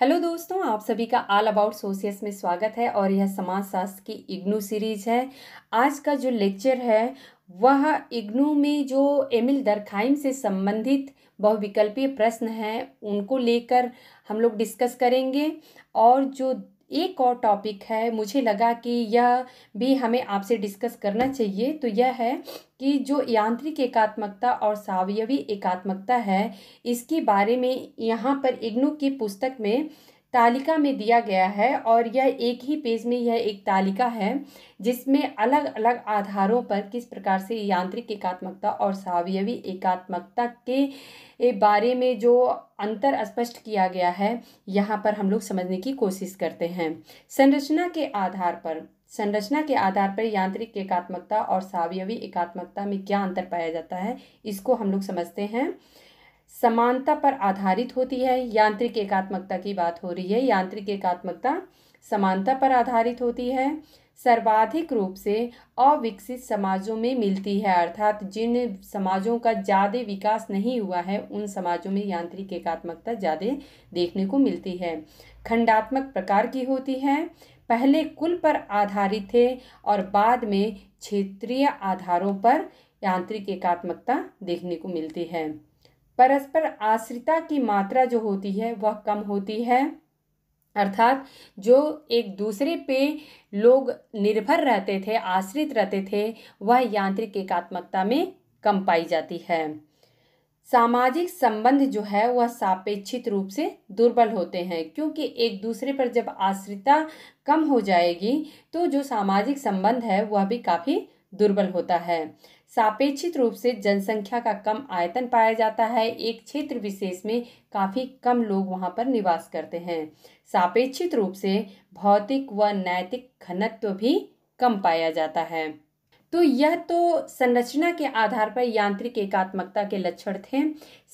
Hello दोस्तों, आप सभी का ऑल अबाउट सोशियस में स्वागत है और यह समाज शास्त्र की इग्नू सीरीज है। आज का जो लेक्चर है वह इग्नू में जो एमिल दर्खाइम से संबंधित बहुविकल्पीय प्रश्न हैं उनको लेकर हम लोग डिस्कस करेंगे। और जो एक और टॉपिक है, मुझे लगा कि यह भी हमें आपसे डिस्कस करना चाहिए, तो यह है कि जो यांत्रिक एकात्मकता और सावयवी एकात्मकता है, इसके बारे में यहाँ पर इग्नू की पुस्तक में तालिका में दिया गया है। और यह एक ही पेज में यह एक तालिका है जिसमें अलग अलग आधारों पर किस प्रकार से यांत्रिक एकात्मकता और सावयवी एकात्मकता के बारे में जो अंतर स्पष्ट किया गया है, यहाँ पर हम लोग समझने की कोशिश करते हैं। संरचना के आधार पर यांत्रिक एकात्मकता और सावयवी एकात्मकता में क्या अंतर पाया जाता है, इसको हम लोग समझते हैं। समानता पर आधारित होती है। यांत्रिक एकात्मकता की बात हो रही है। यांत्रिक एकात्मकता समानता पर आधारित होती है। सर्वाधिक रूप से अविकसित समाजों में मिलती है, अर्थात जिन समाजों का ज़्यादा विकास नहीं हुआ है उन समाजों में यांत्रिक एकात्मकता ज़्यादा देखने को मिलती है। खंडात्मक प्रकार की होती है। पहले कुल पर आधारित थे और बाद में क्षेत्रीय आधारों पर यांत्रिक एकात्मकता देखने को मिलती है। परस्पर आश्रिता की मात्रा जो होती है वह कम होती है, अर्थात जो एक दूसरे पे लोग निर्भर रहते थे, आश्रित रहते थे, वह यांत्रिक एकात्मकता में कम पाई जाती है। सामाजिक संबंध जो है वह सापेक्षित रूप से दुर्बल होते हैं, क्योंकि एक दूसरे पर जब आश्रिता कम हो जाएगी तो जो सामाजिक संबंध है वह भी काफ़ी दुर्बल होता है। सापेक्षित रूप से जनसंख्या का कम आयतन पाया जाता है। एक क्षेत्र विशेष में काफ़ी कम लोग वहाँ पर निवास करते हैं। सापेक्षित रूप से भौतिक व नैतिक घनत्व भी कम पाया जाता है। तो यह तो संरचना के आधार पर यांत्रिक एकात्मकता के लक्षण थे।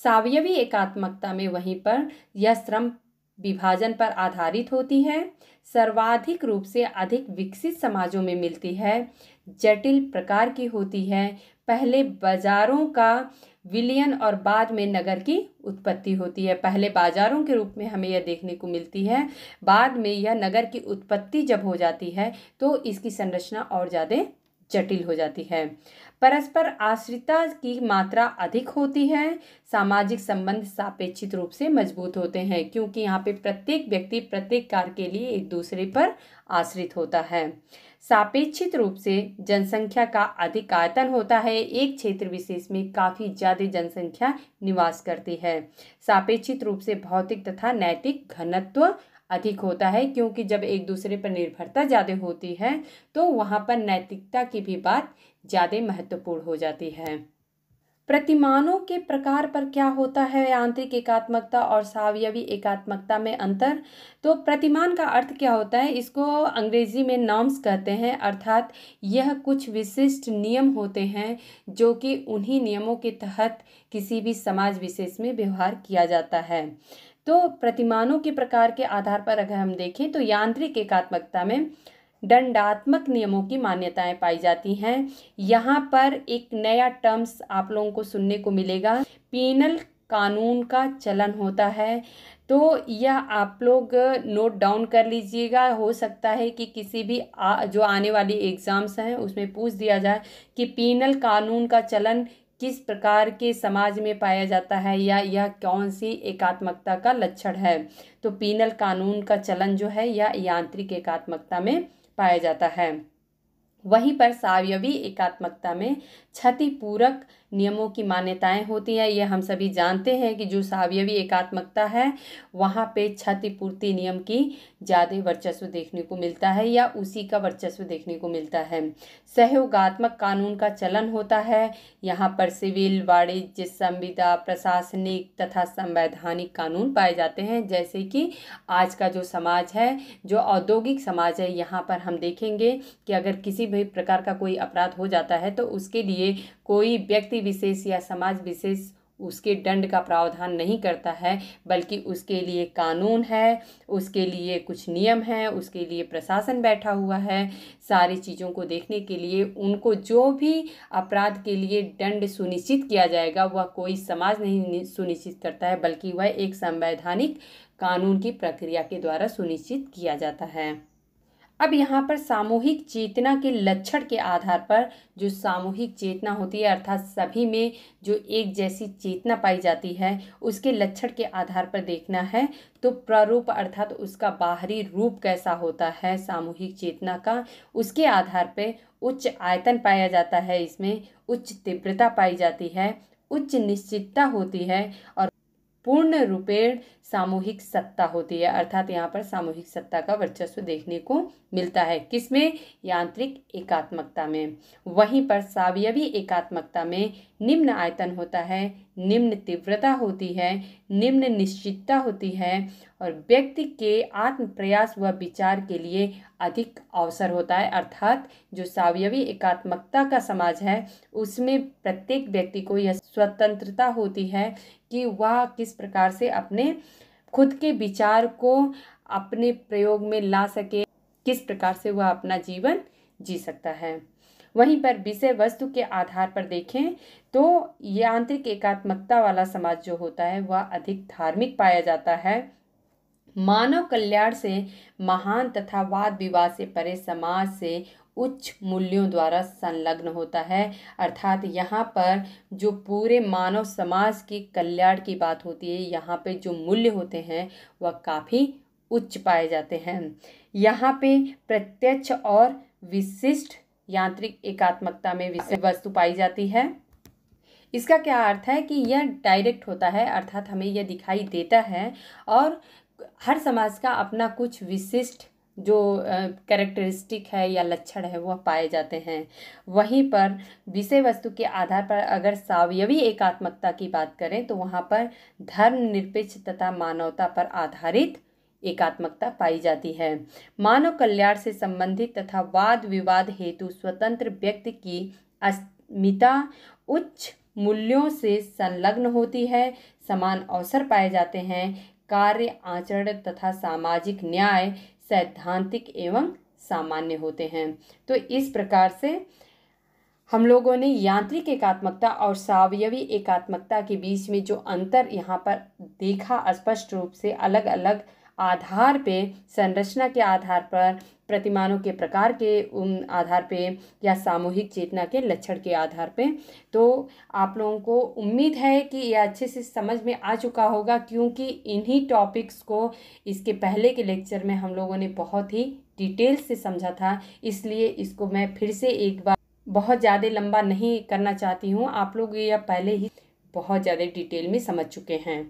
सावयवी एकात्मकता में वहीं पर यह श्रम विभाजन पर आधारित होती है। सर्वाधिक रूप से अधिक विकसित समाजों में मिलती है। जटिल प्रकार की होती है। पहले बाजारों का विलयन और बाद में नगर की उत्पत्ति होती है। पहले बाजारों के रूप में हमें यह देखने को मिलती है, बाद में यह नगर की उत्पत्ति जब हो जाती है तो इसकी संरचना और ज़्यादा जटिल हो जाती है। परस्पर आश्रिता की मात्रा अधिक होती है। सामाजिक संबंध सापेक्षित रूप से मजबूत होते हैं, क्योंकि यहाँ पे प्रत्येक व्यक्ति प्रत्येक कार्य के लिए एक दूसरे पर आश्रित होता है। सापेक्षित रूप से जनसंख्या का अधिक आयतन होता है। एक क्षेत्र विशेष में काफ़ी ज़्यादा जनसंख्या निवास करती है। सापेक्षित रूप से भौतिक तथा नैतिक घनत्व अधिक होता है, क्योंकि जब एक दूसरे पर निर्भरता ज़्यादा होती है तो वहाँ पर नैतिकता की भी बात ज़्यादा महत्वपूर्ण हो जाती है। प्रतिमानों के प्रकार पर क्या होता है यांत्रिक एकात्मकता और सावयवी एकात्मकता में अंतर? तो प्रतिमान का अर्थ क्या होता है? इसको अंग्रेजी में नॉर्म्स कहते हैं, अर्थात यह कुछ विशिष्ट नियम होते हैं जो कि उन्हीं नियमों के तहत किसी भी समाज विशेष में व्यवहार किया जाता है। तो प्रतिमानों के प्रकार के आधार पर अगर हम देखें तो यांत्रिक एकात्मकता में दंडात्मक नियमों की मान्यताएं पाई जाती हैं। यहाँ पर एक नया टर्म्स आप लोगों को सुनने को मिलेगा, पीनल कानून का चलन होता है। तो यह आप लोग नोट डाउन कर लीजिएगा। हो सकता है कि किसी भी जो आने वाली एग्ज़ाम्स हैं उसमें पूछ दिया जाए कि पीनल कानून का चलन किस प्रकार के समाज में पाया जाता है या यह कौन सी एकात्मकता का लक्षण है। तो पीनल कानून का चलन जो है यह यांत्रिक एकात्मकता में पाया जाता है। वहीं पर सावयवी एकात्मकता में क्षतिपूरक नियमों की मान्यताएं होती हैं। ये हम सभी जानते हैं कि जो सावयवी एकात्मकता है वहाँ पे क्षतिपूर्ति नियम की ज़्यादा वर्चस्व देखने को मिलता है या उसी का वर्चस्व देखने को मिलता है। सहयोगात्मक कानून का चलन होता है। यहाँ पर सिविल, वाणिज्य, संविदा, प्रशासनिक तथा संवैधानिक कानून पाए जाते हैं। जैसे कि आज का जो समाज है, जो औद्योगिक समाज है, यहाँ पर हम देखेंगे कि अगर किसी भी प्रकार का कोई अपराध हो जाता है तो उसके लिए कोई व्यक्ति विशेष या समाज विशेष उसके दंड का प्रावधान नहीं करता है, बल्कि उसके लिए कानून है, उसके लिए कुछ नियम हैं, उसके लिए प्रशासन बैठा हुआ है। सारी चीज़ों को देखने के लिए उनको जो भी अपराध के लिए दंड सुनिश्चित किया जाएगा वह कोई समाज नहीं सुनिश्चित करता है, बल्कि वह एक संवैधानिक कानून की प्रक्रिया के द्वारा सुनिश्चित किया जाता है। अब यहाँ पर सामूहिक चेतना के लक्षण के आधार पर जो सामूहिक चेतना होती है अर्थात सभी में जो एक जैसी चेतना पाई जाती है उसके लक्षण के आधार पर देखना है तो प्रारूप अर्थात उसका बाहरी रूप कैसा होता है सामूहिक चेतना का, उसके आधार पर उच्च आयतन पाया जाता है, इसमें उच्च तीव्रता पाई जाती है, उच्च निश्चितता होती है और पूर्ण रूपेण सामूहिक सत्ता होती है। अर्थात यहाँ पर सामूहिक सत्ता का वर्चस्व देखने को मिलता है किसमें, यांत्रिक एकात्मकता में। वहीं पर सावयवी एकात्मकता में निम्न आयतन होता है, निम्न तीव्रता होती है, निम्न निश्चितता होती है और व्यक्ति के आत्म प्रयास व विचार के लिए अधिक अवसर होता है। अर्थात जो सावयवी एकात्मकता का समाज है उसमें प्रत्येक व्यक्ति को यह स्वतंत्रता होती है कि वह किस प्रकार से अपने खुद के विचार को अपने प्रयोग में ला सके, किस प्रकार से वह अपना जीवन जी सकता है। वहीं पर विषय वस्तु के आधार पर देखें तो यांत्रिक एकात्मकता वाला समाज जो होता है वह अधिक धार्मिक पाया जाता है। मानव कल्याण से महान तथा वाद विवाद से परे समाज से उच्च मूल्यों द्वारा संलग्न होता है। अर्थात यहाँ पर जो पूरे मानव समाज के कल्याण की बात होती है, यहाँ पे जो मूल्य होते हैं वह काफ़ी उच्च पाए जाते हैं। यहाँ पे प्रत्यक्ष और विशिष्ट यांत्रिक एकात्मकता में विषय वस्तु पाई जाती है। इसका क्या अर्थ है कि यह डायरेक्ट होता है, अर्थात हमें यह दिखाई देता है और हर समाज का अपना कुछ विशिष्ट जो कैरेक्टरिस्टिक है या लक्षण है वह पाए जाते हैं। वहीं पर विषय वस्तु के आधार पर अगर सावयवी एकात्मकता की बात करें तो वहाँ पर धर्मनिरपेक्ष तथा मानवता पर आधारित एकात्मकता पाई जाती है। मानव कल्याण से संबंधित तथा वाद विवाद हेतु स्वतंत्र व्यक्ति की अस्मिता उच्च मूल्यों से संलग्न होती है। समान अवसर पाए जाते हैं। कार्य आचरण तथा सामाजिक न्याय सैद्धांतिक एवं सामान्य होते हैं। तो इस प्रकार से हम लोगों ने यांत्रिक एकात्मकता और सावयवी एकात्मकता के बीच में जो अंतर यहाँ पर देखा, स्पष्ट रूप से अलग अलग आधार पे, संरचना के आधार पर, प्रतिमानों के प्रकार के आधार पे या सामूहिक चेतना के लक्षण के आधार पे। तो आप लोगों को उम्मीद है कि यह अच्छे से समझ में आ चुका होगा, क्योंकि इन्हीं टॉपिक्स को इसके पहले के लेक्चर में हम लोगों ने बहुत ही डिटेल से समझा था, इसलिए इसको मैं फिर से एक बार बहुत ज़्यादा लंबा नहीं करना चाहती हूँ। आप लोग यह पहले ही बहुत ज़्यादा डिटेल में समझ चुके हैं।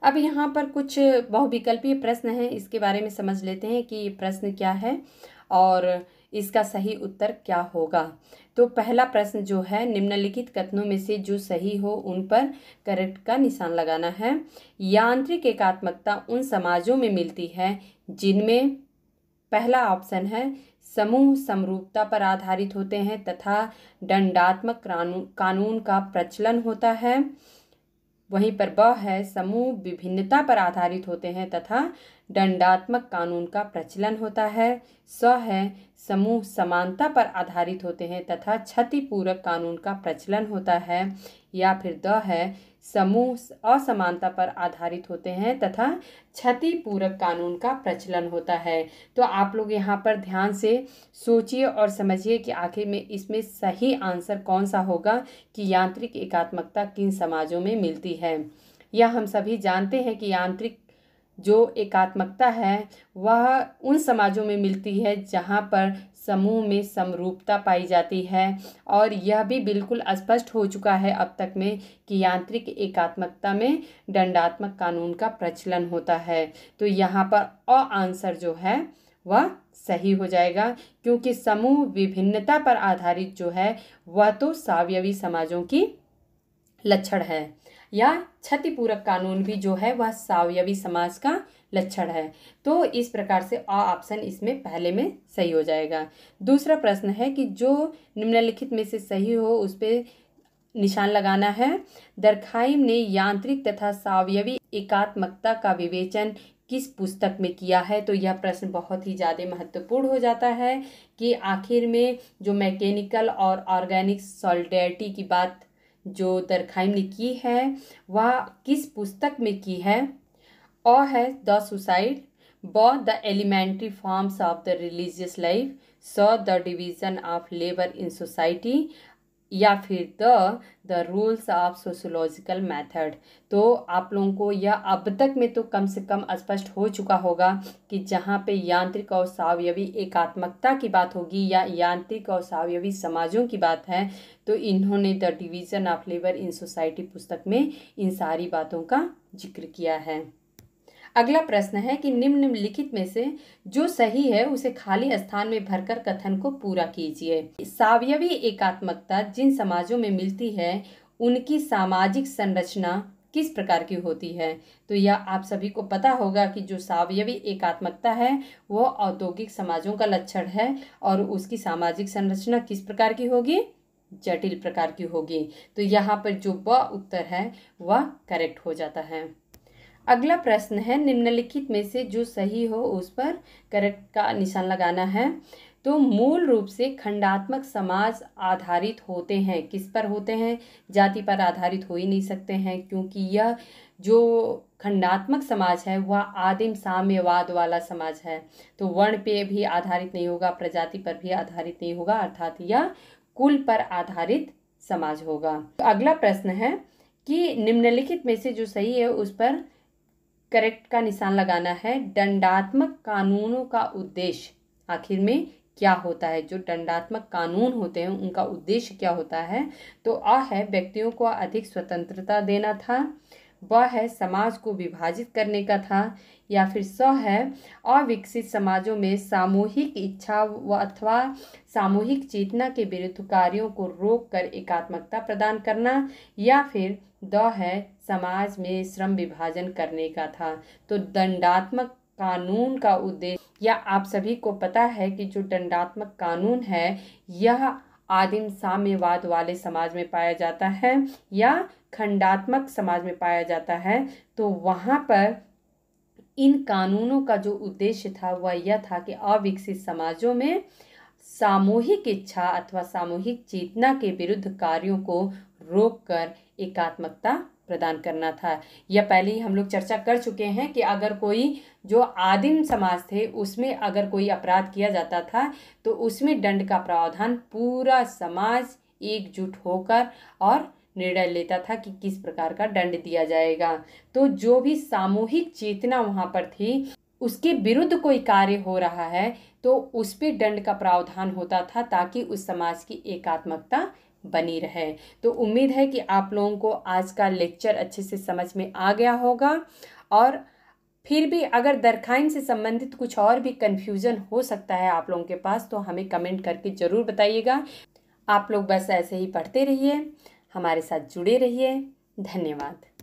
अब यहाँ पर कुछ बहुविकल्पीय प्रश्न हैं, इसके बारे में समझ लेते हैं कि ये प्रश्न क्या है और इसका सही उत्तर क्या होगा। तो पहला प्रश्न जो है, निम्नलिखित कथनों में से जो सही हो उन पर करेक्ट का निशान लगाना है। यांत्रिक एकात्मकता उन समाजों में मिलती है जिनमें, पहला ऑप्शन है, समूह समरूपता पर आधारित होते हैं तथा दंडात्मक कानून का प्रचलन होता है। वहीं पर ब है, समूह विभिन्नता पर आधारित होते हैं तथा दंडात्मक कानून का प्रचलन होता है। स है, समूह समानता पर आधारित होते हैं तथा क्षतिपूरक कानून का प्रचलन होता है। या फिर द है, समूह असमानता पर आधारित होते हैं तथा क्षतिपूरक कानून का प्रचलन होता है। तो आप लोग यहाँ पर ध्यान से सोचिए और समझिए कि आखिर में इसमें सही आंसर कौन सा होगा कि यांत्रिक एकात्मकता किन समाजों में मिलती है। यह हम सभी जानते हैं कि यांत्रिक जो एकात्मकता है वह उन समाजों में मिलती है जहाँ पर समूह में समरूपता पाई जाती है, और यह भी बिल्कुल स्पष्ट हो चुका है अब तक में कि यांत्रिक एकात्मकता में दंडात्मक कानून का प्रचलन होता है। तो यहाँ पर अ आंसर जो है वह सही हो जाएगा, क्योंकि समूह विभिन्नता पर आधारित जो है वह तो सावयवी समाजों की लक्षण है, या क्षतिपूरक कानून भी जो है वह सावयवी समाज का लक्षण है। तो इस प्रकार से अ ऑप्शन इसमें पहले में सही हो जाएगा। दूसरा प्रश्न है कि जो निम्नलिखित में से सही हो उस पर निशान लगाना है। दरखाइम ने यांत्रिक तथा सावयवी एकात्मकता का विवेचन किस पुस्तक में किया है। तो यह प्रश्न बहुत ही ज़्यादा महत्वपूर्ण हो जाता है कि आखिर में जो मैकेनिकल और ऑर्गेनिक सॉलिडरिटी की बात जो दरखाइम ने की है वह किस पुस्तक में की है। अ है the suicide, b the elementary forms of the religious life, c the division of labour in society, या फिर the rules of sociological method. तो आप लोगों को यह अब तक में तो कम से कम स्पष्ट हो चुका होगा कि जहाँ पे यांत्रिक और स्वावयवी एकात्मकता की बात होगी या यांत्रिक और स्वावयवी समाजों की बात है, तो इन्होंने the division of labour in society पुस्तक में इन सारी बातों का जिक्र किया है। अगला प्रश्न है कि निम्नलिखित में से जो सही है उसे खाली स्थान में भरकर कथन को पूरा कीजिए। स्वावयवी एकात्मकता जिन समाजों में मिलती है उनकी सामाजिक संरचना किस प्रकार की होती है? तो यह आप सभी को पता होगा कि जो स्वावयवी एकात्मकता है वो औद्योगिक समाजों का लक्षण है और उसकी सामाजिक संरचना किस प्रकार की होगी? जटिल प्रकार की होगी। तो यहाँ पर जो ब उत्तर है वह करेक्ट हो जाता है। अगला प्रश्न है निम्नलिखित में से जो सही हो उस पर करेक्ट का निशान लगाना है। तो मूल रूप से खंडात्मक समाज आधारित होते हैं, किस पर होते हैं? जाति पर आधारित हो ही नहीं सकते हैं, क्योंकि यह जो खंडात्मक समाज है वह आदिम साम्यवाद वाला समाज है। तो वर्ण पे भी आधारित नहीं होगा, प्रजाति पर भी आधारित नहीं होगा, अर्थात यह कुल पर आधारित समाज होगा। तो अगला प्रश्न है कि निम्नलिखित में से जो सही है उस पर करेक्ट का निशान लगाना है। दंडात्मक कानूनों का उद्देश्य आखिर में क्या होता है? जो दंडात्मक कानून होते हैं उनका उद्देश्य क्या होता है? तो अ है व्यक्तियों को अधिक स्वतंत्रता देना था, ब है समाज को विभाजित करने का था, या फिर स है अविकसित समाजों में सामूहिक इच्छा व अथवा सामूहिक चेतना के विरुद्ध कार्यों को रोक कर एकात्मकता प्रदान करना, या फिर द है समाज में श्रम विभाजन करने का था। तो दंडात्मक कानून का उद्देश्य, या आप सभी को पता है कि जो दंडात्मक कानून है यह आदिम साम्यवाद वाले समाज में पाया जाता है या खंडात्मक समाज में पाया जाता है। तो वहाँ पर इन कानूनों का जो उद्देश्य था वह यह था कि अविकसित समाजों में सामूहिक इच्छा अथवा सामूहिक चेतना के विरुद्ध कार्यों को रोककर एकात्मकता प्रदान करना था। यह पहले ही हम लोग चर्चा कर चुके हैं कि अगर कोई जो आदिम समाज थे उसमें अगर कोई अपराध किया जाता था तो उसमें दंड का प्रावधान पूरा समाज एकजुट होकर और निर्णय लेता था कि किस प्रकार का दंड दिया जाएगा। तो जो भी सामूहिक चेतना वहाँ पर थी उसके विरुद्ध कोई कार्य हो रहा है तो उस पे दंड का प्रावधान होता था ताकि उस समाज की एकात्मकता बनी रहे। तो उम्मीद है कि आप लोगों को आज का लेक्चर अच्छे से समझ में आ गया होगा, और फिर भी अगर दरखाइन से संबंधित कुछ और भी कन्फ्यूज़न हो सकता है आप लोगों के पास तो हमें कमेंट करके ज़रूर बताइएगा। आप लोग बस ऐसे ही पढ़ते रहिए, हमारे साथ जुड़े रहिए। धन्यवाद।